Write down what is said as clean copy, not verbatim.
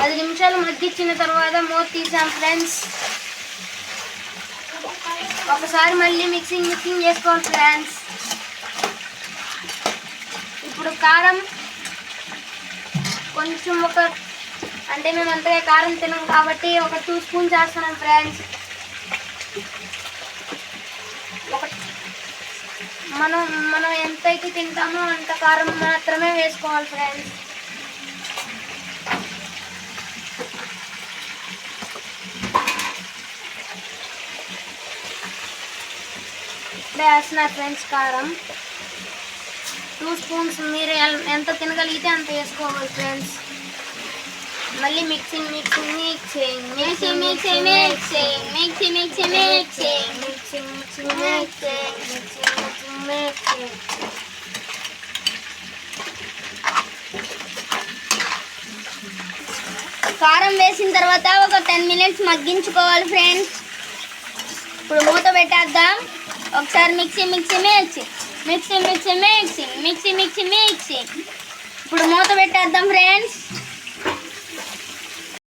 10 నిమిషాలు మగ్గించిన తర్వాత మూత తీసాం ఫ్రెండ్స్. ఒకసారి మళ్ళీ మిక్సింగ్ చేసుకోవాలి ఫ్రెండ్స్. ఇప్పుడు కారం కొంచెం అంటే మేము అంతగా కారం తినం కాబట్టి ఒక 2 స్పూన్స్ వేస్తున్నాం ఫ్రెండ్స్. మనం ఎంతైతే తింటామో అంత కారం మాత్రమే వేసుకోవాలి ఫ్రెండ్స్. ఇప్పుడే వేస్తున్నారు ఫ్రెండ్స్ కారం 2 స్పూన్స్. మీరు ఎంత తినగలిగితే అంత వేసుకోవాలి ఫ్రెండ్స్. మళ్ళీ మిక్సింగ్ కారం వేసిన తర్వాత ఒక 10 మినిట్స్ మగ్గించుకోవాలి ఫ్రెండ్స్. ఇప్పుడు మూత పెట్టేద్దాం. ఒకసారి మిక్సీ. ఇప్పుడు మూత పెట్టేద్దాం ఫ్రెండ్స్.